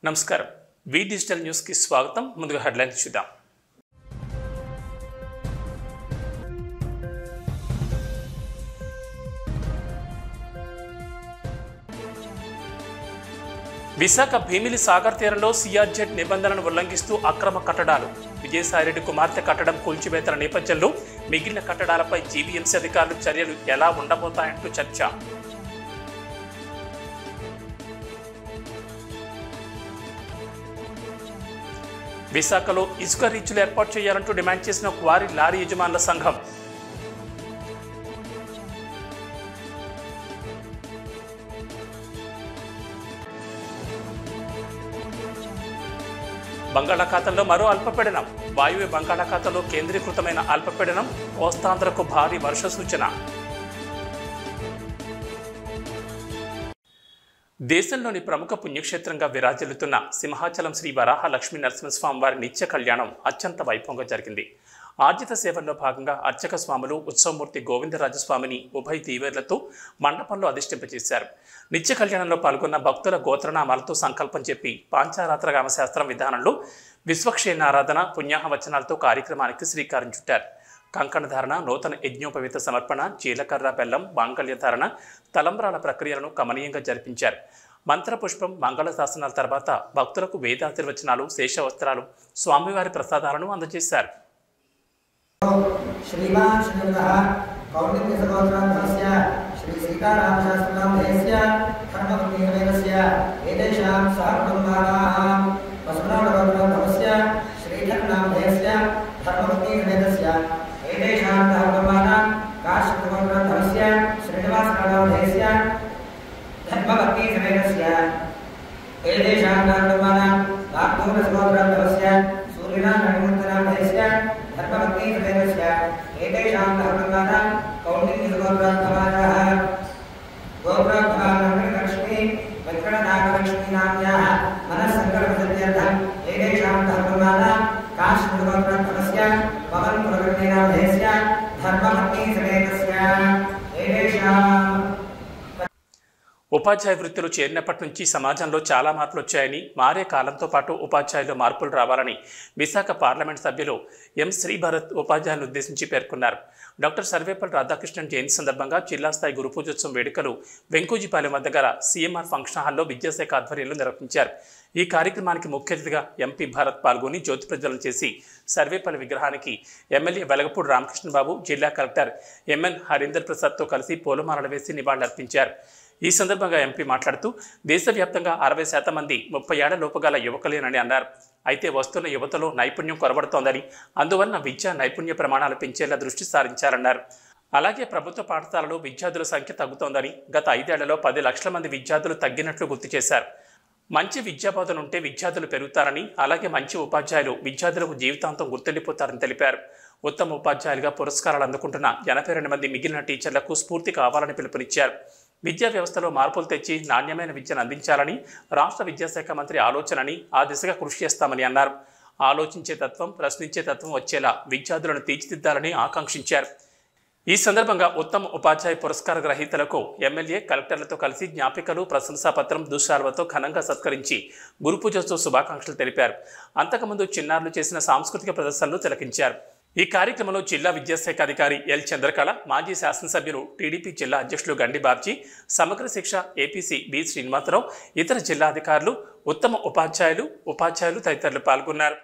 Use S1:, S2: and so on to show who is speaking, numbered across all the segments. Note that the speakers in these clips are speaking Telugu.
S1: నమస్కారం వి డిజిటల్ న్యూస్ కి స్వాగతం ముందుగా హెడ్లైన్స్ చూద్దాం విశాఖ భీమిలి సాగర్ తీరంలో సిఆర్జెడ్ నిబంధనలను ఉల్లంఘిస్తూ అక్రమ కట్టడాలు విజయసాయిరెడ్డి కుమార్తె కట్టడం కూల్చివేతల నేపథ్యంలో మిగిలిన కట్టడాలపై జీవీఎంసీ అధికారులు చర్యలు ఎలా ఉండబోతాయంటూ చర్చ విశాఖలో ఇసుక రీచ్లు ఏర్పాటు చేయాలంటూ డిమాండ్ చేసిన క్వారీ లారీ యజమానుల సంఘం బంగాళాఖాతంలో మరో అల్పపీడనం వాయువ్య బంగాళాఖాతంలో కేంద్రీకృతమైన అల్పపీడనం కోస్తాంధ్రకు భారీ వర్ష సూచన దేశంలోని ప్రముఖ పుణ్యక్షేత్రంగా విరాజిల్లుతున్న సింహాచలం శ్రీ వరాహ లక్ష్మీ నరసింహస్వామి వారి నిత్య కళ్యాణం అత్యంత వైభవంగా జరిగింది. ఆర్జిత సేవల్లో భాగంగా అర్చక స్వాములు ఉత్సవమూర్తి గోవిందరాజస్వామిని ఉభయ దీవేర్లతో మండపంలో అధిష్ఠింపజేశారు. నిత్య కళ్యాణంలో పాల్గొన్న భక్తుల గోత్రనామాలతో సంకల్పం చెప్పి పాంచారాత్రగామ శాస్త్రం విధానంలో విశ్వక్షేణారాధన పుణ్యాహవచనాలతో కార్యక్రమానికి శ్రీకారం చుట్టారు. కంకణధారణ, నూతన యజ్ఞోపవీత సమర్పణ, జీలకర్ర బెల్లం, మాంగళ్యధారణ, తలంబ్రాల ప్రక్రియలను కమనీయంగా జరిపించారు. మంత్రపుష్పం, మంగళ శాసనాల తర్వాత భక్తులకు వేదాశీర్వచనాలు, శేషవస్త్రాలు, స్వామివారి ప్రసాదాలను అందజేశారు. ఉపాధ్యాయ వృత్తిలో చేరినప్పటి నుంచి సమాజంలో చాలా మార్పులు వచ్చాయని, మారే కాలంతో పాటు ఉపాధ్యాయుల్లో మార్పులు రావాలని విశాఖ పార్లమెంట్ సభ్యులు ఎం శ్రీభరత్ ఉపాధ్యాయులను ఉద్దేశించి పేర్కొన్నారు. డాక్టర్ సర్వేపల్లి రాధాకృష్ణన్ జయంతి సందర్భంగా జిల్లా స్థాయి గురు పూజోత్సవం వేడుకలు వెంకోజీపాలెం వద్ద గల సీఎంఆర్ ఫంక్షన్ హాల్లో విద్యాశాఖ ఆధ్వర్యంలో నిర్వహించారు. ఈ కార్యక్రమానికి ముఖ్య అతిథిగా ఎంపీ భారత్ పాల్గొని జ్యోతి ప్రజ్వలన చేసి సర్వేపల్లి విగ్రహానికి ఎమ్మెల్యే వెలగపూడి రామకృష్ణబాబు, జిల్లా కలెక్టర్ ఎంఎన్ హరీందర్ ప్రసాద్తో కలిసి పూలమాలలు వేసి నివాళులర్పించారు. ఈ సందర్భంగా ఎంపీ మాట్లాడుతూ దేశవ్యాప్తంగా 60% మంది 30 ఏళ్ల లోపుగల యువకులేనని అన్నారు. అయితే వస్తున్న యువతలో నైపుణ్యం కొరబడుతోందని, అందువలన విద్యా నైపుణ్య ప్రమాణాలు పెంచేలా దృష్టి సారించారన్నారు. అలాగే ప్రభుత్వ పాఠశాలలో విద్యార్థుల సంఖ్య తగ్గుతోందని, గత 5 ఏళ్లలో 10 లక్షల మంది విద్యార్థులు తగ్గినట్లు గుర్తు చేశారు. మంచి విద్యాబోధన ఉంటే విద్యార్థులు పెరుగుతారని, అలాగే మంచి ఉపాధ్యాయులు విద్యార్థులకు జీవితాంతం గుర్తుండిపోతారని తెలిపారు. ఉత్తమ ఉపాధ్యాయులుగా పురస్కారాలు అందుకుంటున్న 82 మంది మిగిలిన టీచర్లకు స్ఫూర్తి కావాలని పిలుపునిచ్చారు. విద్యా వ్యవస్థలో మార్పులు తెచ్చి నాణ్యమైన విద్యను అందించాలని రాష్ట్ర విద్యాశాఖ మంత్రి ఆలోచనని, ఆ దిశగా కృషి చేస్తామని అన్నారు. ఆలోచించే తత్వం, ప్రశ్నించే తత్వం వచ్చేలా విద్యార్థులను తీర్చిదిద్దాలని ఆకాంక్షించారు. ఈ సందర్భంగా ఉత్తమ ఉపాధ్యాయ పురస్కార గ్రహీతలకు ఎమ్మెల్యే, కలెక్టర్లతో కలిసి జ్ఞాపికలు, ప్రశంసాపత్రం, దుశ్శాల్వతో ఘనంగా సత్కరించి గురు పూజోత్సవ శుభాకాంక్షలు తెలిపారు. అంతకుముందు చిన్నారులు చేసిన సాంస్కృతిక ప్రదర్శనలు తిలకించారు. ఈ కార్యక్రమంలో జిల్లా విద్యాశాఖ అధికారి ఎల్ చంద్రకళ, మాజీ శాసనసభ్యులు, టీడీపీ జిల్లా అధ్యక్షులు గండి బాబ్జీ, సమగ్ర శిక్ష ఏపీసీ బి శ్రీనివాసరావు, ఇతర జిల్లా అధికారులు, ఉత్తమ ఉపాధ్యాయులు తదితరులు పాల్గొన్నారు.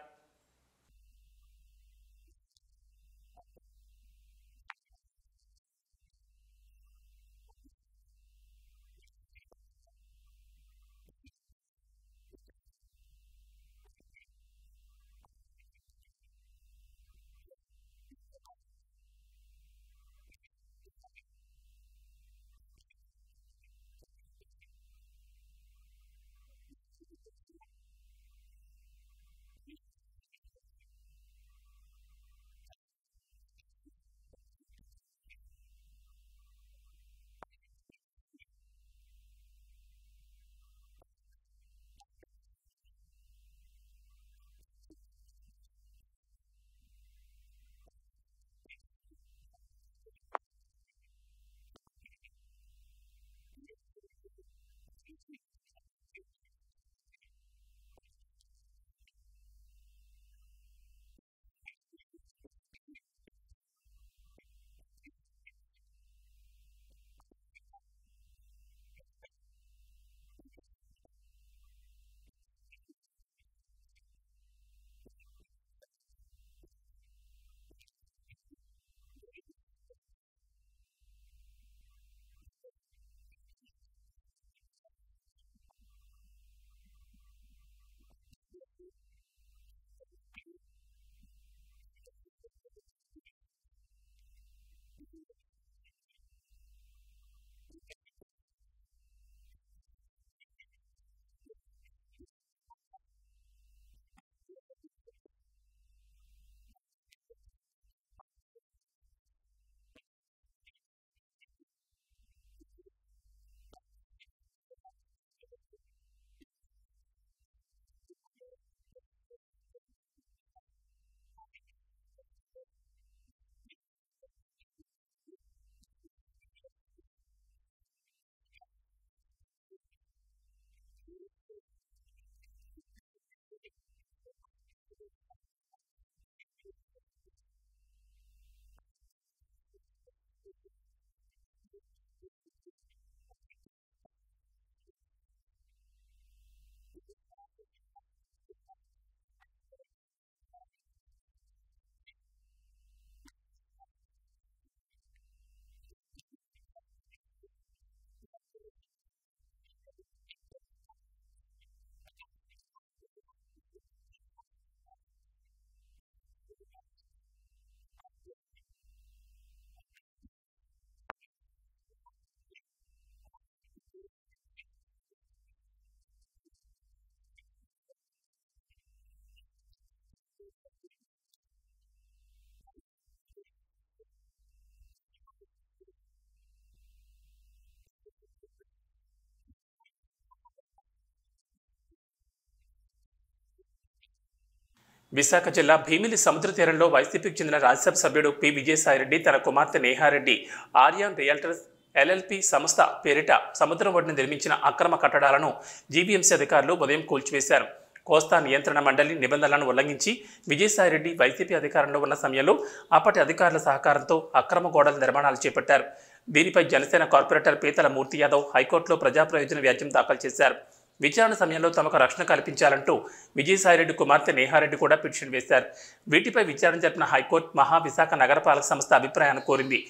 S1: విశాఖ జిల్లా భీమిలి సముద్ర తీరంలో వైసీపీకి చెందిన రాజ్యసభ సభ్యుడు పి విజయసాయిరెడ్డి తన కుమార్తె నేహారెడ్డి ఆర్యాన్ రియల్టర్స్ ఎల్ఎల్పి సంస్థ పేరిట సముద్రం ఒడ్డున నిర్మించిన అక్రమ కట్టడాలను జీవీఎంసీ అధికారులు ఉదయం కూల్చివేశారు. కోస్తా నియంత్రణ మండలి నిబంధనలను ఉల్లంఘించి విజయసాయిరెడ్డి వైసీపీ అధికారంలో ఉన్న సమయంలో అప్పటి అధికారుల సహకారంతో అక్రమ గోడల నిర్మాణాలు చేపట్టారు. దీనిపై జనసేన కార్పొరేటర్ పీతల మూర్తి యాదవ్ హైకోర్టులో ప్రజా ప్రయోజన వ్యాజ్యం దాఖలు చేశారు. విచారణ సమయంలో తమకు రక్షణ కల్పించాలంటూ విజయసాయిరెడ్డి కుమార్తె నేహారెడ్డి కూడా పిటిషన్ వేశారు. వీటిపై విచారణ జరిపిన హైకోర్టు మహావిశాఖ నగరపాలక సంస్థ అభిప్రాయాన్ని కోరింది.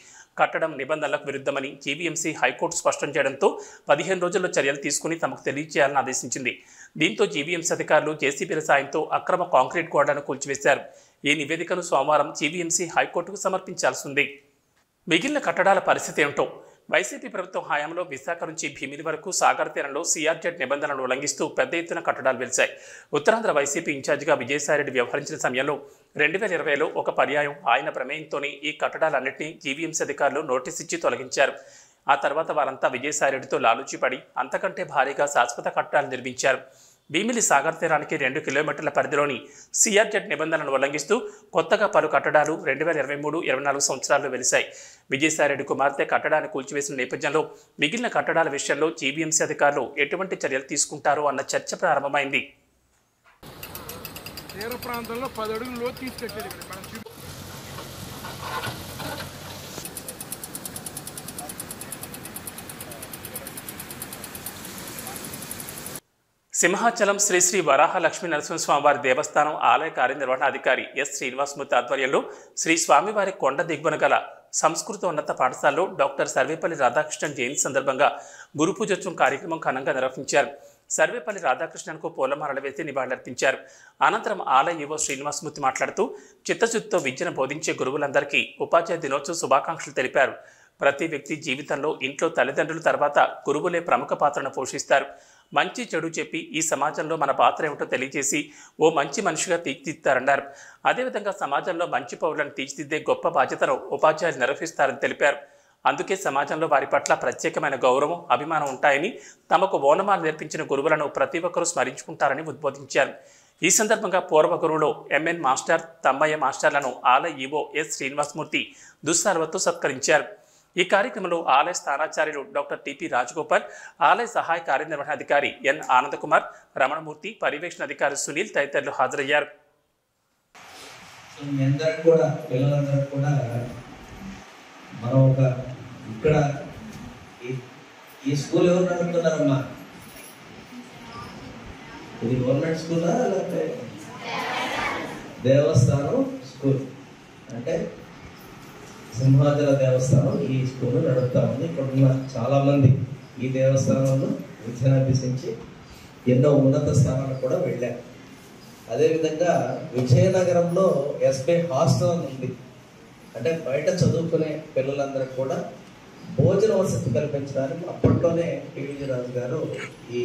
S1: కట్టడం నిబంధనలకు విరుద్ధమని జీవీఎంసీ హైకోర్టు స్పష్టం చేయడంతో 15 రోజుల్లో చర్యలు తీసుకుని తమకు తెలియజేయాలని ఆదేశించింది. దీంతో జీవీఎంసీ అధికారులు జేసీబీల సాయంతో అక్రమ కాంక్రీట్ గోడను కూల్చివేశారు. ఈ నివేదికను సోమవారం జీవీఎంసీ హైకోర్టుకు సమర్పించాల్సి ఉంది. మిగిలిన కట్టడాల పరిస్థితి ఏమిటో? వైసీపీ ప్రభుత్వం హయాంలో విశాఖ నుంచి భీమిలి వరకు సాగర్ తీరంలో సిఆర్జెడ్ నిబంధనలను ఉల్లంఘిస్తూ పెద్ద ఎత్తున కట్టడాలు వెలిశాయి. ఉత్తరాంధ్ర వైసీపీ ఇన్ఛార్జిగా విజయసాయిరెడ్డి వ్యవహరించిన సమయంలో 2020లో ఒక పర్యాయం ఆయన ప్రమేయంతోనే ఈ కట్టడాలన్నింటినీ జీవీఎంసీ అధికారులు నోటీస్ ఇచ్చి తొలగించారు. ఆ తర్వాత వారంతా విజయసాయిరెడ్డితో లాలూచిపడి అంతకంటే భారీగా శాశ్వత కట్టడాలు నిర్మించారు. భీమిలి సాగర్ తీరానికి 2 కిలోమీటర్ల పరిధిలోని సిఆర్జెడ్ నిబంధనలను ఉల్లంఘిస్తూ కొత్తగా పలు కట్టడాలు 2023-24 సంవత్సరాల్లో వెలిశాయి. విజయసాయిరెడ్డి కుమార్తె కట్టడాన్ని కూల్చివేసిన నేపథ్యంలో మిగిలిన కట్టడాల విషయంలో జీవీఎంసీ అధికారులు ఎటువంటి చర్యలు తీసుకుంటారో అన్న చర్చ ప్రారంభమైంది.
S2: తీర ప్రాంతంలో 10 అడుగుల లోతు తీసుకెళ్ళేది.
S1: సింహాచలం శ్రీ శ్రీ వరాహ లక్ష్మీ నరసింహస్వామివారి దేవస్థానం ఆలయ కార్యనిర్వహణాధికారి ఎస్ శ్రీనివాసమూర్తి ఆధ్వర్యంలో శ్రీ స్వామివారి కొండ దిగువన గల సంస్కృత ఉన్నత పాఠశాలలో డాక్టర్ సర్వేపల్లి రాధాకృష్ణన్ జయంతి సందర్భంగా గురు పూజోత్సవం కార్యక్రమం ఘనంగా నిర్వహించారు. సర్వేపల్లి రాధాకృష్ణన్కు పూలమాలలు వేసి నివాళులర్పించారు. అనంతరం ఆలయ ఈవో శ్రీనివాసమూర్తి మాట్లాడుతూ చిత్తశుద్ధితో విద్యను బోధించే గురువులందరికీ ఉపాధ్యాయ దినోత్సవ శుభాకాంక్షలు తెలిపారు. ప్రతి వ్యక్తి జీవితంలో ఇంట్లో తల్లిదండ్రుల తర్వాత గురువులే ప్రముఖ పాత్రను పోషిస్తారు. మంచి చెడు చెప్పి ఈ సమాజంలో మన పాత్ర ఏమిటో తెలియజేసి ఓ మంచి మనిషిగా తీర్చిదిద్దారన్నారు. అదేవిధంగా సమాజంలో మంచి పౌరులను తీర్చిదిద్దే గొప్ప బాధ్యతను ఉపాధ్యాయులు నిర్వహిస్తారని తెలిపారు. అందుకే సమాజంలో వారి పట్ల ప్రత్యేకమైన గౌరవం, అభిమానం ఉంటాయని, తమకు ఓనమాలు నేర్పించిన గురువులను ప్రతి ఒక్కరూ స్మరించుకుంటారని ఉద్బోధించారు. ఈ సందర్భంగా పూర్వ గురువులు ఎంఎన్ మాస్టర్, తమ్మయ్య మాస్టర్లను ఆలయ ఈవో ఎస్ శ్రీనివాసమూర్తి దుస్సాలువతో సత్కరించారు. ఈ కార్యక్రమంలో ఆలయ స్థానాచార్యులు డాక్టర్ టిపి రాజగోపాల్, ఆలయ సహాయ కార్యనిర్వహణాధికారి ఎన్ ఆనందకుమార్, రమణమూర్తి, పర్యవేక్షణ అధికారి సునీల్ తదితరులు హాజరయ్యారు.
S3: మనం ఒక ఇక్కడ ఈ స్కూల్ ఎవరు నడుపుతున్నారమ్మా? ఇది గవర్నమెంట్ స్కూలా లేకపోతే దేవస్థానం స్కూల్? అంటే సింహాచల దేవస్థానం ఈ స్కూల్ నడుపుతా ఉంది. ఇక్కడున్న చాలామంది ఈ దేవస్థానంలో విద్యను అభ్యసించి ఎన్నో ఉన్నత స్థానాలకు కూడా వెళ్ళారు. అదేవిధంగా విజయనగరంలో ఎస్బీ హాస్టల్ అని ఉంది. అంటే బయట చదువుకునే పిల్లలందరికీ కూడా భోజన వసతి కల్పించడానికి అప్పట్లోనే పివిజి రాజు గారు ఈ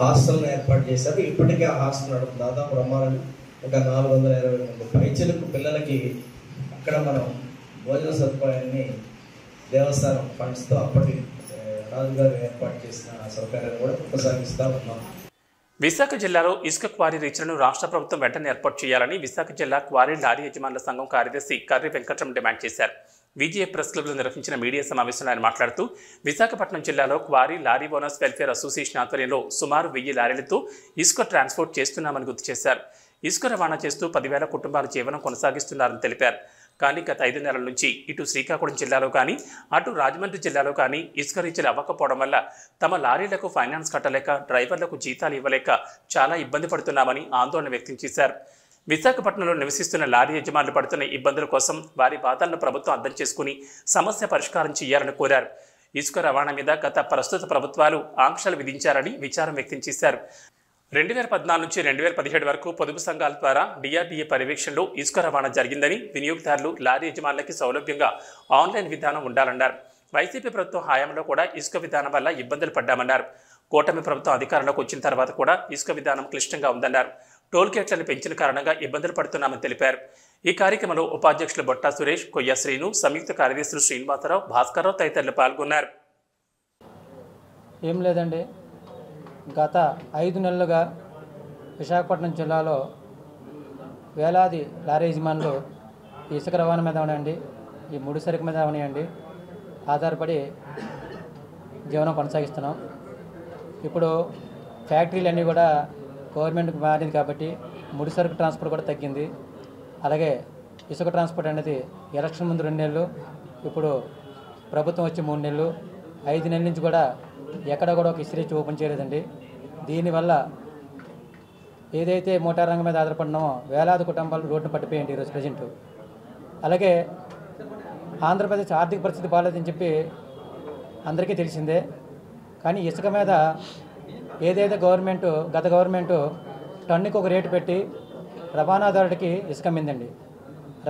S3: హాస్టల్ని ఏర్పాటు చేశారు. ఇప్పటికే ఆ హాస్టల్ నడుపుతుంది. దాదాపు రమ్మాలని ఇంకా 420 మంది పైచిలకు పిల్లలకి అక్కడ మనం భోజన సదుపాయాన్ని దేవస్థానం ఫండ్స్తో అప్పటి రాజుగారు ఏర్పాటు చేసిన సౌకర్యాన్ని కూడా కొనసాగిస్తూ ఉన్నాం.
S1: విశాఖ జిల్లాలో ఇసుక క్వారీ రీచ్లను రాష్ట్ర ప్రభుత్వం వెంటనే ఏర్పాటు చేయాలని విశాఖ జిల్లా క్వారీ లారీ యజమానుల సంఘం కార్యదర్శి కర్రి వెంకట్రామ్ డిమాండ్ చేశారు. విజయ ప్రెస్ క్లబ్లో నిర్వహించిన మీడియా సమావేశంలో ఆయన మాట్లాడుతూ విశాఖపట్నం జిల్లాలో quarry lorry owners welfare association ఆధ్వర్యంలో సుమారు 1000 లారీలతో ఇసుక ట్రాన్స్పోర్ట్ చేస్తున్నామని గుర్తు చేశారు. ఇసుక రవాణా చేస్తూ 10,000 కుటుంబాల జీవనం కొనసాగిస్తున్నారని తెలిపారు. కానీ గత 5 నెలల నుంచి ఇటు శ్రీకాకుళం జిల్లాలో కానీ అటు రాజమండ్రి జిల్లాలో కానీ ఇసుక రీచ్లు అవ్వకపోవడం వల్ల తమ లారీలకు ఫైనాన్స్ కట్టలేక డ్రైవర్లకు జీతాలు ఇవ్వలేక చాలా ఇబ్బంది పడుతున్నామని ఆందోళన వ్యక్తం చేశారు. విశాఖపట్నంలో నివసిస్తున్న లారీ యజమానులు పడుతున్న ఇబ్బందుల కోసం వారి బాధలను ప్రభుత్వం అర్థం చేసుకుని సమస్య పరిష్కారం చేయాలని కోరారు. ఇసుక రవాణా మీద గత ప్రస్తుత ప్రభుత్వాలు ఆంక్షలు విధించారని విచారం వ్యక్తం చేశారు. 2014 నుంచి 2017 వరకు పొదుపు సంఘాల ద్వారా డిఆర్డీఏ పర్యవేక్షణలో ఇసుక రవాణా జరిగిందని, వినియోగదారులు లారీ యజమానులకి సౌలభ్యంగా ఆన్లైన్ విధానం ఉండాలన్నారు. వైసీపీ ప్రభుత్వం హయాంలో కూడా ఇసుక విధానం వల్ల ఇబ్బందులు పడ్డామన్నారు. కూటమి ప్రభుత్వం అధికారంలోకి వచ్చిన తర్వాత కూడా ఇసుక విధానం క్లిష్టంగా ఉందన్నారు. టోల్ గేట్లను పెంచిన కారణంగా ఇబ్బందులు పడుతున్నామని తెలిపారు. ఈ కార్యక్రమంలో ఉపాధ్యక్షులు బొట్టా సురేష్, కొయ్య శ్రీను, సంయుక్త కార్యదర్శులు శ్రీనివాసరావు, భాస్కర్రావు తదితరులు పాల్గొన్నారు.
S4: ఏం లేదండి, గత 5 నెలలుగా విశాఖపట్నం జిల్లాలో వేలాది లారీ యజమానులు ఇసుక రవాణా మీద అవనండి, ఈ ముడి సరుకు మీద అవనియండి ఆధారపడి జీవనం కొనసాగిస్తున్నాం. ఇప్పుడు ఫ్యాక్టరీలన్నీ కూడా గవర్నమెంట్కి మారింది కాబట్టి ముడి సరుకు ట్రాన్స్పోర్ట్ కూడా తగ్గింది. అలాగే ఇసుక ట్రాన్స్పోర్ట్ అనేది ఎలక్షన్ ముందు 2 నెలలు, ఇప్పుడు ప్రభుత్వం వచ్చి 3 నెలలు, 5 నెలల నుంచి కూడా ఎక్కడ కూడా ఒక ఇస్త్రీ ఓపెన్ చేయలేదండి. దీనివల్ల ఏదైతే మోటార్ రంగం మీద ఆధారపడినామో వేలాది కుటుంబాలు రోడ్డును పట్టిపోయండి ఈరోజు ప్రజెంట్. అలాగే ఆంధ్రప్రదేశ్ ఆర్థిక పరిస్థితి బాగాలేదని చెప్పి అందరికీ తెలిసిందే. కానీ ఇసుక మీద ఏదైతే గత గవర్నమెంటు టన్నుకి ఒక రేటు పెట్టి రవాణాదారుడికి ఇసుక అమ్మిందండి.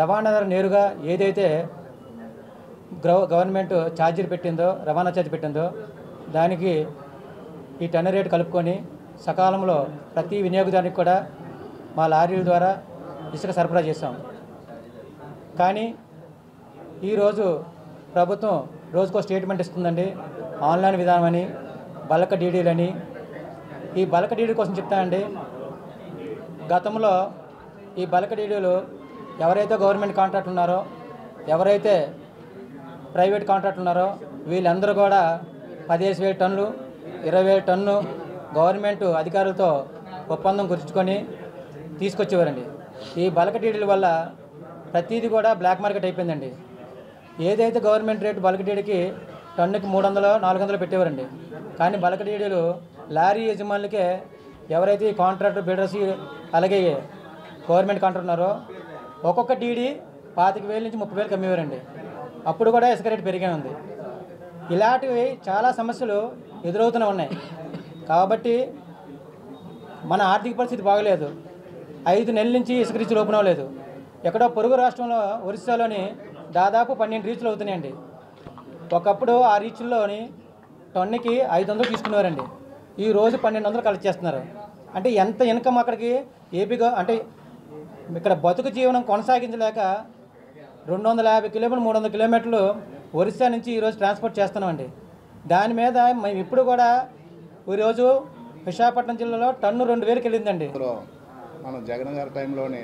S4: రవాణాదారు నేరుగా ఏదైతే గవర్నమెంట్ ఛార్జీలు పెట్టిందో, రవాణా ఛార్జీ పెట్టిందో దానికి ఈ టన్ను రేటు కలుపుకొని సకాలంలో ప్రతి వినియోగదారునికి కూడా మా లారీల ద్వారా ఇసుక సరఫరా చేస్తాం. కానీ ఈరోజు ప్రభుత్వం రోజుకో స్టేట్మెంట్ ఇస్తుందండి. ఆన్లైన్ విధానం అని, బల్క్ డీడీలని. ఈ బల్క్ డీడీ కోసం చెప్తానండి, గతంలో ఈ బల్క్ డీడీలు ఎవరైతే గవర్నమెంట్ కాంట్రాక్ట్ ఉన్నారో, ఎవరైతే ప్రైవేట్ కాంట్రాక్ట్ ఉన్నారో వీళ్ళందరూ కూడా 15,000 టన్నులు, 20,000 టన్ను గవర్నమెంట్ అధికారులతో ఒప్పందం కుదుర్చుకొని తీసుకొచ్చేవారండి. ఈ బల్క్ డీడీల వల్ల ప్రతిదీ కూడా బ్లాక్ మార్కెట్ అయిపోయిందండి. ఏదైతే గవర్నమెంట్ రేటు బల్క్ డీడీకి టన్నుకి 300, 400 పెట్టేవారండి. కానీ బల్క్ డీడీలు లారీ యజమానులకే, ఎవరైతే ఈ కాంట్రాక్టర్ బిల్డర్స్ అలాగే గవర్నమెంట్ కాంట్రాక్ట్ ఉన్నారో ఒక్కొక్క డీడీ 25,000 నుంచి 30,000 అమ్మేవారండి. అప్పుడు కూడా ఇసుక రేటు పెరిగే ఉంది. ఇలాంటివి చాలా సమస్యలు ఎదురవుతూనే ఉన్నాయి. కాబట్టి మన ఆర్థిక పరిస్థితి బాగలేదు. 5 నెలల నుంచి ఇసుక రీచ్లు ఓపెన్ అవ్వలేదు. ఎక్కడో పొరుగు రాష్ట్రంలో ఒరిస్సాలోని దాదాపు 12 రీచ్లు అవుతున్నాయండి. ఒకప్పుడు ఆ రీచ్ల్లోని టన్నుకి 500 తీసుకునేవారండి. ఈరోజు 1,200 కలెక్ట్ చేస్తున్నారు. అంటే ఎంత ఇన్కమ్ అక్కడికి ఏపీగా, అంటే ఇక్కడ బతుకు జీవనం కొనసాగించలేక 250 కిలోమీటర్లు 300 కిలోమీటర్లు ఒరిస్సా నుంచి ఈరోజు ట్రాన్స్పోర్ట్ చేస్తున్నామండి. దాని మీద మేము ఇప్పుడు కూడా ఈరోజు విశాఖపట్నం జిల్లాలో టన్ను 2,000కి వెళ్ళిందండి.
S5: మనం జగన్ గారి టైంలోనే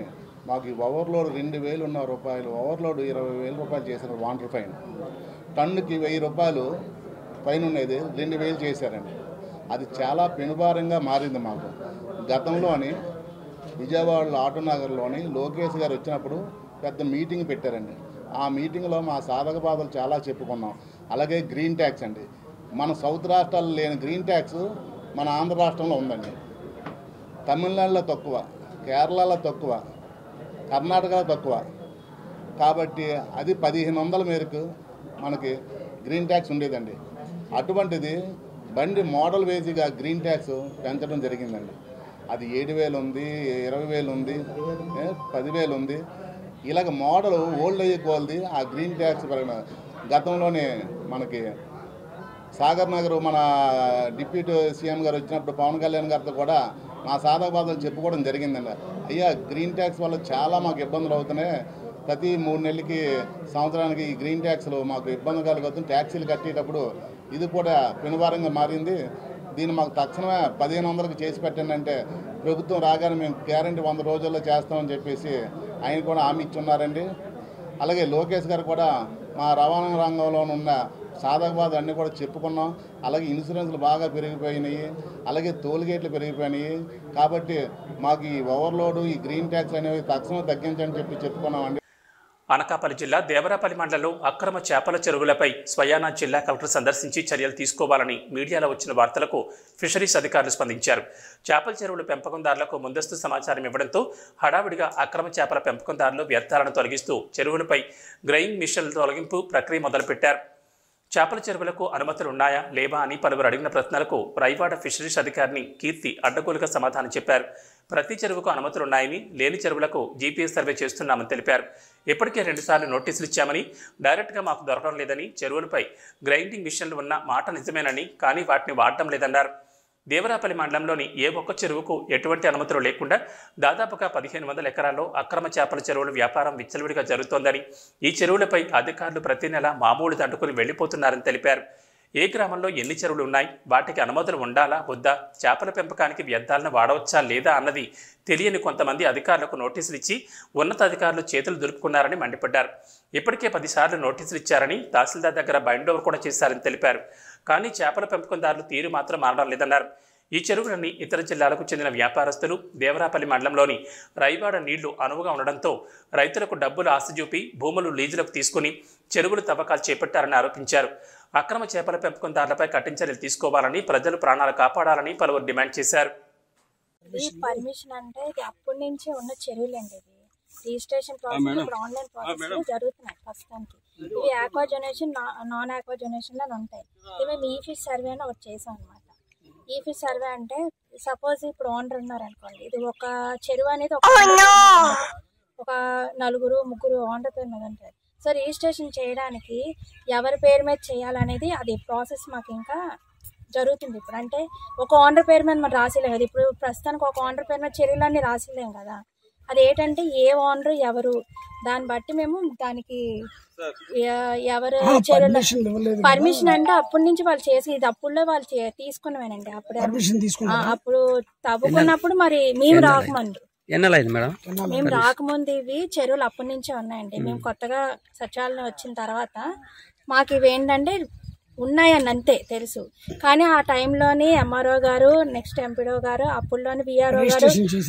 S5: మాకు ఈ ఓవర్లోడ్ 2,000 ఉన్న రూపాయలు, ఓవర్లోడ్ 20,000 రూపాయలు చేశారు. వాటర్ ఫైన్ టన్నుకి 1,000 రూపాయలు ఫైన్ ఉండేది 2,000 చేశారండి. అది చాలా పెనుభారంగా మారింది మాకు. గతంలోని విజయవాడలో ఆటోనగర్లోని లోకేష్ గారు వచ్చినప్పుడు పెద్ద మీటింగ్ పెట్టారండి. ఆ మీటింగ్లో మా సాధక బాధలు చాలా చెప్పుకున్నాం. అలాగే గ్రీన్ ట్యాక్స్ అండి, మన సౌత్ రాష్ట్రాల్లో లేని గ్రీన్ ట్యాక్స్ మన ఆంధ్ర రాష్ట్రంలో ఉందండి. తమిళనాడులో తక్కువ, కేరళలో తక్కువ, కర్ణాటకలో తక్కువ. కాబట్టి అది 1,500 మేరకు మనకి గ్రీన్ ట్యాక్స్ ఉండేదండి. అటువంటిది బండి మోడల్ వేజీగా గ్రీన్ ట్యాక్స్ పెంచడం జరిగిందండి. అది 7,000 ఉంది, 20,000 ఉంది, 10,000 ఉంది. ఇలాగ మోడల్ ఓల్డ్ అయ్యే కొలది ఆ గ్రీన్ ట్యాక్స్ గతంలోనే మనకి సాగర్ నగర్ మన డిప్యూటీ సీఎం గారు వచ్చినప్పుడు పవన్ కళ్యాణ్ గారితో కూడా నా సాధక బాధలు చెప్పుకోవడం జరిగిందండి. అయ్యా గ్రీన్ ట్యాక్స్ వల్ల చాలా మాకు ఇబ్బందులు అవుతున్నాయి, ప్రతి 3 నెలలకి సంవత్సరానికి ఈ గ్రీన్ ట్యాక్స్లు మాకు ఇబ్బంది కలుగుతుంది, ట్యాక్సీలు కట్టేటప్పుడు ఇది కూడా పెనుభారంగా మారింది, దీన్ని మాకు తక్షణమే 1,500కి చేసి పెట్టండి అంటే ప్రభుత్వం రాగానే మేము గ్యారెంటీ 100 రోజుల్లో చేస్తామని చెప్పేసి ఆయన కూడా హామీ ఇచ్చున్నారండి. అలాగే లోకేష్ గారు కూడా మా రవాణా రంగంలో ఉన్న సాధక బాధ అన్నీ కూడా చెప్పుకున్నాం. అలాగే ఇన్సూరెన్స్లు బాగా పెరిగిపోయినాయి, అలాగే టోల్ గేట్లు పెరిగిపోయినాయి. కాబట్టి మాకు ఈ ఓవర్లోడు ఈ గ్రీన్ ట్యాక్స్ అనేవి తక్షణం తగ్గించని చెప్పుకున్నామండి.
S1: అనకాపల్లి జిల్లా దేవరాపల్లి మండలంలో అక్రమ చేపల చెరువులపై స్వయానా జిల్లా కలెక్టర్ సందర్శించి చర్యలు తీసుకోవాలని మీడియాలో వచ్చిన వార్తలకు ఫిషరీస్ అధికారులు స్పందించారు. చేపల చెరువుల పెంపకందారులకు ముందస్తు సమాచారం ఇవ్వడంతో హడావిడిగా అక్రమ చేపల పెంపకందారులు వ్యర్థాలను తొలగిస్తూ చెరువులపై గ్రైయింగ్ మిషన్ల తొలగింపు ప్రక్రియ మొదలుపెట్టారు. చేపల చెరువులకు అనుమతులు ఉన్నాయా లేవా అని పలువురు అడిగిన ప్రశ్నలకు రైవాడ ఫిషరీస్ అధికారిని కీర్తి అడ్డగోలుగా సమాధానం చెప్పారు. ప్రతి చెరువుకు అనుమతులున్నాయని, లేని చెరువులకు జీపీఎస్ సర్వే చేస్తున్నామని తెలిపారు. ఇప్పటికే 2 సార్లు నోటీసులు ఇచ్చామని, డైరెక్ట్గా మాకు దొరకడం లేదని, చెరువులపై గ్రైండింగ్ మిషన్లు ఉన్న మాట నిజమేనని, కానీ వాటిని వాడటం లేదన్నారు. దేవరాపల్లి మండలంలోని ఏ ఒక్క చెరువుకు ఎటువంటి అనుమతులు లేకుండా దాదాపుగా 1,500 ఎకరాల్లో అక్రమ చేపల చెరువుల వ్యాపారం విచ్చలవిడిగా జరుగుతోందని, ఈ చెరువులపై అధికారులు ప్రతి నెల మామూలు దండుకుని వెళ్లిపోతున్నారని తెలిపారు. ఏ గ్రామంలో ఎన్ని చెరువులు ఉన్నాయి, వాటికి అనుమతులు ఉండాలా వద్దా, చేపల పెంపకానికి వ్యర్థాలను వాడవచ్చా లేదా అన్నది తెలియని కొంతమంది అధికారులకు నోటీసులు ఇచ్చి ఉన్నతాధికారులు చేతులు దులుపుకున్నారని మండిపడ్డారు. ఇప్పటికే 10 సార్లు నోటీసులు ఇచ్చారని, తహసీల్దార్ దగ్గర బైండ్ ఓవర్ కూడా చేశారని తెలిపారు. కానీ చేపల పెంపకందారులు తీరు మాత్రం మారడం లేదన్నారు. ఈ చెరువులన్నీ ఇతర జిల్లాలకు చెందిన వ్యాపారస్తులు దేవరాపల్లి మండలంలోని రైవాడ నీళ్లు అనువుగా ఉండడంతో రైతులకు డబ్బులు ఆశ చూపి భూములు లీజులకు తీసుకుని చెరువులు తవ్వకాలు చేపట్టారని ఆరోపించారు. అక్రమ చేపల పెంపకందారులపై కఠిన చర్యలు తీసుకోవాలని, ప్రజలు ప్రాణాలు కాపాడాలని పలువురు డిమాండ్ చేశారు.
S6: ఈ పర్మిషన్ అంటే ఇది అప్పటి నుంచే ఉన్న చెరువులండి. ఇది రిజిస్ట్రేషన్ ప్రాసెస్ ఇప్పుడు ఆన్లైన్ ప్రాసెస్ జరుగుతున్నాయి ప్రస్తుతానికి. ఇవి ఆక్వా జొనేషన్, నాన్ ఆక్వా జొనేషన్ అని ఉంటాయి. ఇవి మేము ఈ ఫిష్ సర్వే అని ఒకటి చేసాం అనమాట. ఈ ఫిష్ సర్వే అంటే సపోజ్ ఇప్పుడు ఓనర్ ఉన్నారు అనుకోండి, ఇది ఒక చెరువు అనేది ఒక 4-3 ఓనర్ పేరు మీద ఉంటుంది. సో రిజిస్ట్రేషన్ చేయడానికి ఎవరి పేరు మీద చేయాలనేది అది ప్రాసెస్ మాకు ఇంకా జరుగుతుంది. ఇప్పుడు అంటే ఒక ఓనర్ పేరు మీద మనం రాసిలేం కదా. ఇప్పుడు ప్రస్తుతానికి ఒక ఓనర్ పేరు మీద చెరువులన్నీ రాసిలేం కదా. అది ఏంటంటే ఏ ఓనర్ ఎవరు దాన్ని బట్టి మేము దానికి ఎవరు చెరువులు పర్మిషన్ అంటే అప్పటి నుంచి వాళ్ళు చేసి ఇది అప్పుడులో వాళ్ళు తీసుకున్నామేనండి. అప్పుడు తవ్వుకున్నప్పుడు మరి మేము రాకముందు మేము రాకముందు ఇవి చెరువులు అప్పటి నుంచే ఉన్నాయండి. మేము కొత్తగా సచివాలయం వచ్చిన తర్వాత మాకు ఇవి ఏంటంటే ఉన్నాయని అంతే తెలుసు. కానీ ఆ టైంలోని ఎంఆర్ఓ గారు, నెక్స్ట్ ఎంపీడో గారు, అప్పుడులోని విఆర్ఓ గారు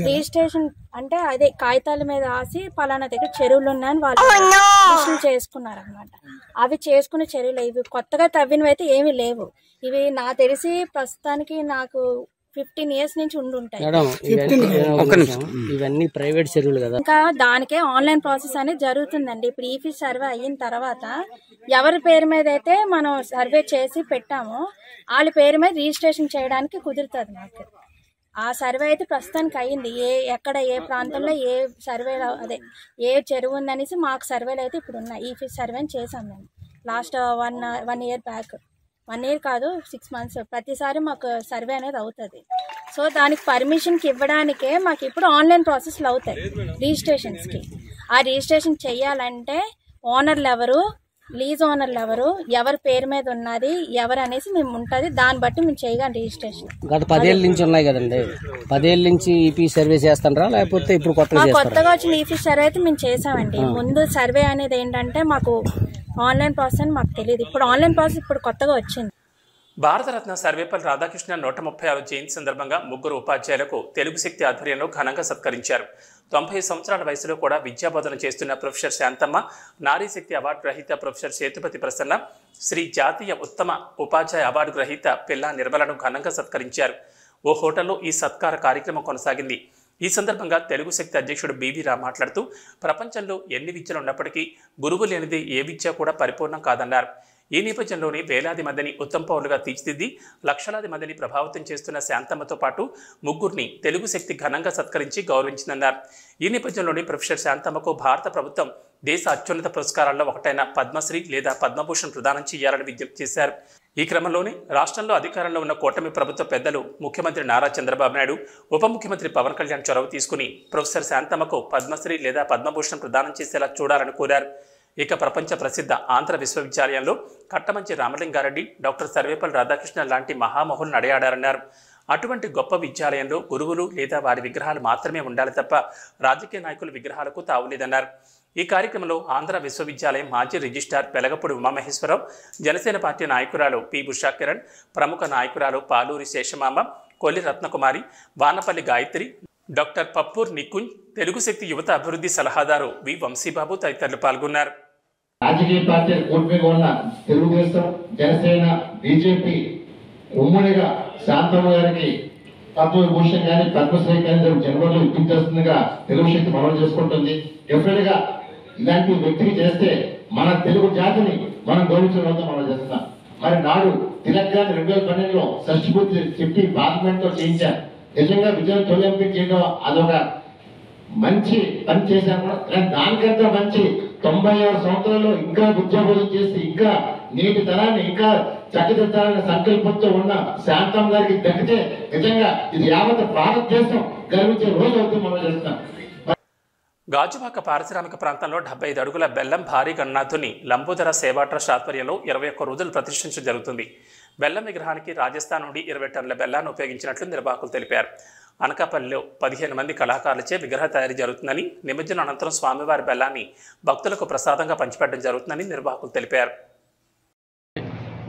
S6: రిజిస్ట్రేషన్ అంటే అదే కాగితాల మీద రాసి పలానా దగ్గర చెరువులు ఉన్నాయని వాళ్ళు రిజిస్ట్రేషన్ చేసుకున్నారు అనమాట. అవి చేసుకునే చెరువులు ఇవి కొత్తగా తవ్వినవి అయితే ఏమీ లేవు. ఇవి నా తెలిసి ప్రస్తుతానికి నాకు 15 years నుంచి ఉండుంటాయి.
S7: ఇవన్నీ ప్రైవేట్ చెరువులు కదా.
S6: ఇంకా దానికే ఆన్లైన్ ప్రాసెస్ అనేది జరుగుతుందండి. ఇప్పుడు ఈ ఫిష్ సర్వే అయిన తర్వాత ఎవరి పేరు మీద అయితే మనం సర్వే చేసి పెట్టామో వాళ్ళ పేరు మీద రిజిస్ట్రేషన్ చేయడానికి కుదురుతుంది మాకు. ఆ సర్వే అయితే ప్రస్తుతానికి అయ్యింది. ఎక్కడ ఏ ప్రాంతంలో ఏ సర్వే అదే ఏ చెరువు ఉందనేసి మాకు సర్వేలు అయితే ఇప్పుడు ఉన్నాయి. ఈ ఫిష్ సర్వేని చేసాం మేము లాస్ట్ 1 year బ్యాక్. 1 year కాదు 6 months. ప్రతిసారి మాకు సర్వే అనేది అవుతుంది. సో దానికి పర్మిషన్కి ఇవ్వడానికే మాకు ఇప్పుడు ఆన్లైన్ ప్రాసెస్లు అవుతాయి రిజిస్ట్రేషన్స్కి. ఆ రిజిస్ట్రేషన్ చెయ్యాలంటే ఓనర్లు ఎవరు, లీజ్ ఓనర్లు ఎవరు, ఎవరి పేరు మీద ఉన్నది ఎవరు అనేసి మేము ఉంటుంది. దాన్ని బట్టి మేము చేయగలం రిజిస్ట్రేషన్.
S7: గత 10 ఏళ్ళ నుంచి ఉన్నాయి కదండి. 10 ఏళ్ళ నుంచి ఈపీ సర్వే చేస్తారా లేకపోతే ఇప్పుడు
S6: కొత్తగా వచ్చిన ఈపీ సర్వే అయితే మేము చేసామండి. ముందు సర్వే అనేది ఏంటంటే మాకు ఆన్లైన్ ప్రాసెస్ అని మాకు తెలియదు. ఇప్పుడు ఆన్లైన్ ప్రాసెస్ ఇప్పుడు కొత్తగా వచ్చింది.
S1: భారతరత్న సర్వేపల్లి రాధాకృష్ణ 136వ జయంతి సందర్భంగా 3 ఉపాధ్యాయులకు తెలుగు శక్తి ఆధ్వర్యంలో ఘనంగా సత్కరించారు. 90 సంవత్సరాల వయసులో కూడా విద్యాబోధన చేస్తున్న ప్రొఫెసర్ శాంతమ్మ, నారీ శక్తి అవార్డు గ్రహీత ప్రొఫెసర్ సేతుపతి ప్రసన్న, శ్రీ జాతీయ ఉత్తమ ఉపాధ్యాయ అవార్డు గ్రహీత పిల్లా నిర్మలను ఘనంగా సత్కరించారు. ఓ హోటల్లో ఈ సత్కార కార్యక్రమం కొనసాగింది. ఈ సందర్భంగా తెలుగు శక్తి అధ్యక్షుడు బివి రామ్ మాట్లాడుతూ ప్రపంచంలో ఎన్ని విద్యలు ఉన్నప్పటికీ గురువు లేనిది ఏ విద్య కూడా పరిపూర్ణం కాదన్నారు. ఈ నేపథ్యంలోనే వేలాది మందిని ఉత్తమ పౌరులుగా తీర్చిదిద్ది లక్షలాది మందిని ప్రభావితం చేస్తున్న శాంతమ్మతో పాటు ముగ్గురిని తెలుగు శక్తి ఘనంగా సత్కరించి గౌరవించిందన్నారు. ఈ నేపథ్యంలోనే ప్రొఫెసర్ శాంతమ్మకు భారత ప్రభుత్వం దేశ అత్యున్నత పురస్కారాల్లో ఒకటైన పద్మశ్రీ లేదా పద్మభూషణ్ ప్రదానం చేయాలని విజ్ఞప్తి చేశారు. ఈ క్రమంలోనే రాష్ట్రంలో అధికారంలో ఉన్న కూటమి ప్రభుత్వ పెద్దలు ముఖ్యమంత్రి నారా చంద్రబాబు నాయుడు, ఉప ముఖ్యమంత్రి పవన్ కళ్యాణ్ చొరవ తీసుకుని ప్రొఫెసర్ శాంతమ్మకు పద్మశ్రీ లేదా పద్మభూషణ్ ప్రదానం చేసేలా చూడాలని కోరారు. ఇక ప్రపంచ ప్రసిద్ధ ఆంధ్ర విశ్వవిద్యాలయంలో కట్టమంచి రామలింగారెడ్డి, డాక్టర్ సర్వేపల్లి రాధాకృష్ణ లాంటి మహామహులు నడయాడారన్నారు. అటువంటి గొప్ప విద్యాలయంలో గురువులు లేదా వారి విగ్రహాలు మాత్రమే ఉండాలి తప్ప రాజకీయ నాయకుల విగ్రహాలకు తావులేదన్నారు. ఈ కార్యక్రమంలో ఆంధ్ర విశ్వవిద్యాలయం మాజీ రిజిస్ట్రార్ పెలగపూడి ఉమామహేశ్వరరావు, జనసేన పార్టీ నాయకురాలు పి ఉషాకిరణ్, ప్రముఖ నాయకురాలు పాలూరి శేషమామ, కొల్లి రత్నకుమారి, వానపల్లి గాయత్రి, డాక్టర్ పప్పూర్ నికుంజ్, తెలుగు శక్తి యువత అభివృద్ధి సలహాదారు వి వంశీబాబు తదితరులు పాల్గొన్నారు.
S8: రాజకీయ పార్టీల కూటమిగా ఉన్న తెలుగుదేశం, జనసేన, బీజేపీ ఉమ్మడిగా శాంతమ్మ గారికి పద్మభూషణ్ కానీ పద్మశ్రీ కానీ జనవరిలో ఇప్పించేస్తుందిగా తెలుగు శక్తి మనవి చేసుకుంటుంది. డెఫినెట్ గా ఇలాంటి వ్యక్తికి చేస్తే మన తెలుగు జాతిని మనం గౌరవించడంతో మనం చేస్తున్నాం. మరి నాడు తెలంగాణ 2012లో షష్ఠిపూర్తి చెప్పి పార్లమెంట్ తో చేయించారు. నిజంగా విజయం తొలగింపు చేయడం అదొక మంచి పని చేశాను. దానికంటే మంచి 96 సంవత్సరాల్లో ఇంకా విద్యాబోధన చేసి ఇంకా నేటి తరాన్ని ఇంకా చక్కదిద్దాలనే సంకల్పంతో ఉన్న శాంతం గారికి దక్కితే నిజంగా ఇది యావత్ భారతదేశం గర్వించే రోజు అవుతుంది మనం చేస్తున్నాం.
S1: గాజువాక పారిశ్రామిక ప్రాంతంలో 75 అడుగుల బెల్లం భారీ గణనాథుని లంబోదర సేవా ట్రస్ట్ ఆధ్వర్యంలో 21 రోజులు ప్రతిష్ఠించడం జరుగుతుంది. బెల్లం విగ్రహానికి రాజస్థాన్ నుండి 20 టన్నుల బెల్లాన్ని ఉపయోగించినట్లు నిర్వాహకులు తెలిపారు. అనకాపల్లిలో 15 మంది కళాకారులచే విగ్రహ తయారీ జరుగుతుందని, నిమజ్జనం అనంతరం స్వామివారి బెల్లాన్ని భక్తులకు ప్రసాదంగా పంచిపెట్టడం జరుగుతుందని నిర్వాహకులు తెలిపారు.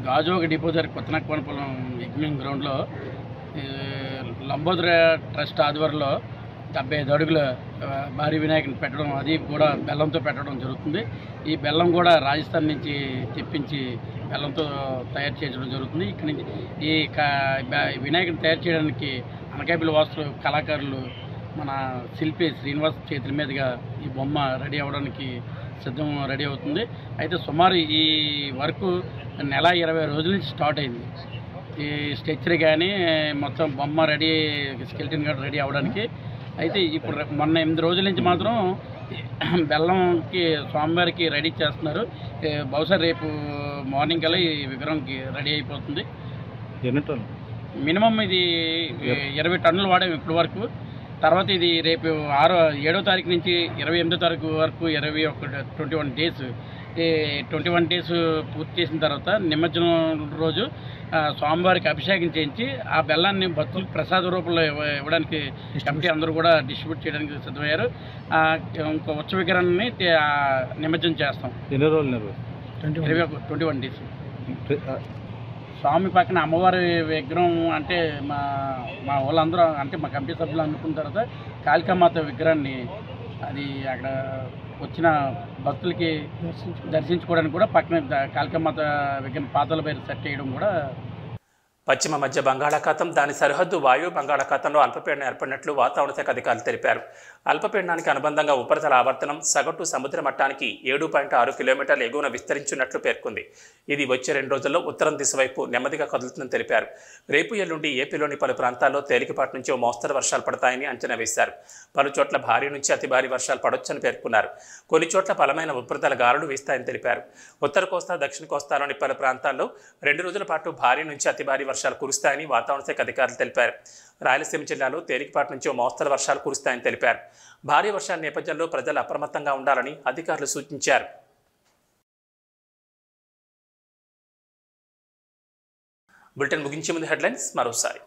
S9: గాజువాక డిపో దగ్గర కొత్తనక్కవనపురం ఎగ్జిబిషన్ గ్రౌండ్లో లంబోదర ట్రస్ట్ ఆధ్వర్యంలో 75 అడుగుల భారీ వినాయకుని పెట్టడం, అది కూడా బెల్లంతో పెట్టడం జరుగుతుంది. ఈ బెల్లం కూడా రాజస్థాన్ నుంచి తెప్పించి బెల్లంతో తయారు చేయడం జరుగుతుంది. ఇక్కడి నుంచి ఈ వినాయకుని తయారు చేయడానికి అనకాపల్లి వాసులు కళాకారులు మన శిల్పి శ్రీనివాస్ చేతుల మీదుగా ఈ బొమ్మ రెడీ అవ్వడానికి రెడీ అవుతుంది. అయితే సుమారు ఈ వర్క్ నెల 20 రోజుల నుంచి స్టార్ట్ అయింది. ఈ స్ట్రక్చర్ కానీ మొత్తం బొమ్మ రెడీ, స్కెల్టన్ కూడా రెడీ అవ్వడానికి. అయితే ఇప్పుడు మొన్న 8 రోజుల నుంచి మాత్రం బెల్లంకి స్వామివారికి రెడీ చేస్తున్నారు. బహుశా రేపు మార్నింగ్ కల్లా ఈ విగ్రహంకి రెడీ అయిపోతుంది. మినిమం ఇది 20 టన్నులు వాడాము ఇప్పటి వరకు. తర్వాత ఇది రేపు 7వ తారీఖు నుంచి 28వ తారీఖు వరకు 21 డేస్ 21 డేస్ పూర్తి చేసిన తర్వాత నిమజ్జనం రోజు స్వామివారికి అభిషేకం చేయించి ఆ బెల్లాన్ని భక్తులకు ప్రసాద రూపంలో ఇవ్వడానికి కమిటీ అందరూ కూడా డిస్ట్రిబ్యూట్ చేయడానికి సిద్ధమయ్యారు. ఇంకో ఉత్సవ విగ్రహాన్ని నిమజ్జనం చేస్తాం. 21 డేస్. స్వామి పక్కన అమ్మవారి విగ్రహం అంటే మా వాళ్ళందరూ అంటే మా కమిటీ సభ్యులు అనుకున్న తర్వాత కాళికామాత విగ్రహాన్ని అది అక్కడ వచ్చిన భక్తులకి దర్శించుకోవడానికి కూడా పక్కన కాళికామాత విగ్రహం పాతాల పైన సెట్ చేయడం కూడా.
S1: పశ్చిమ మధ్య బంగాళాఖాతం, దాని సరిహద్దు వాయు బంగాళాఖాతంలో అల్పపీడనం ఏర్పడినట్లు వాతావరణ శాఖ అధికారులు తెలిపారు. అల్పపీడనానికి అనుబంధంగా ఉపరితల ఆవర్తనం సగటు సముద్ర మట్టానికి 7.6 కిలోమీటర్ల ఎగువన విస్తరించినట్లు పేర్కొంది. ఇది వచ్చే 2 రోజుల్లో ఉత్తరం దిశ వైపు నెమ్మదిగా కదులుతుందని తెలిపారు. రేపు ఎల్లుండి ఏపీలోని పలు ప్రాంతాల్లో తేలికపాటి నుంచి ఓ మోస్తరు వర్షాలు పడతాయని అంచనా వేశారు. పలు చోట్ల భారీ నుంచి అతి భారీ వర్షాలు పడొచ్చని పేర్కొన్నారు. కొన్ని చోట్ల బలమైన ఉపరితల గాలులు వీస్తాయని తెలిపారు. ఉత్తర కోస్తా, దక్షిణ కోస్తాలోని పలు ప్రాంతాల్లో 2 రోజుల పాటు భారీ నుంచి అతి భారీ వర్షాలు కురుస్తాయని వాతావరణ శాఖ అధికారులు తెలిపారు. రాయలసీమ జిల్లాలో తేలికపాటి నుంచి ఓ మోస్తరు వర్షాలు కురుస్తాయని తెలిపారు. భారీ వర్షాల నేపథ్యంలో ప్రజలు అప్రమత్తంగా ఉండాలని అధికారులు సూచించారు. బులెటిన్ ముగించే ముందు హెడ్లైన్స్ మరోసారి.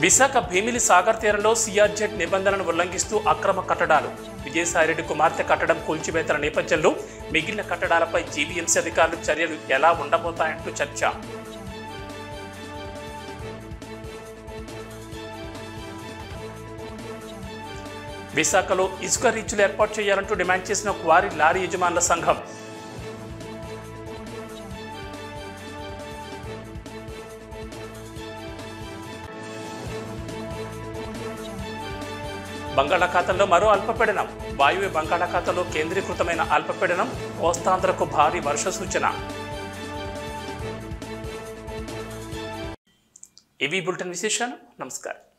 S1: విశాఖ భీమిలి సాగర్ తీరంలో సిఆర్జెడ్ నిబంధనలను ఉల్లంఘిస్తూ అక్రమ కట్టడాలు. విజయసాయిరెడ్డి కుమార్తె కట్టడం కూల్చివేతల నేపథ్యంలో మిగిలిన కట్టడాలపై జీవీఎంసీ అధికారులు చర్యలు ఎలా ఉండబోతాయంటూ చర్చ. విశాఖలో ఇసుక రీచ్లు ఏర్పాటు చేయాలంటూ డిమాండ్ చేసిన క్వారీ లారీ యజమానుల సంఘం. బంగాళాఖాతంలో మరో అల్పపీడనం. వాయువ్య బంగాళాఖాతంలో కేంద్రీకృతమైన అల్పపీడనం కోస్తాంధ్రకు భారీ వర్ష సూచన. ఇవి బులెటిన్ విశేషాలు. నమస్కారం.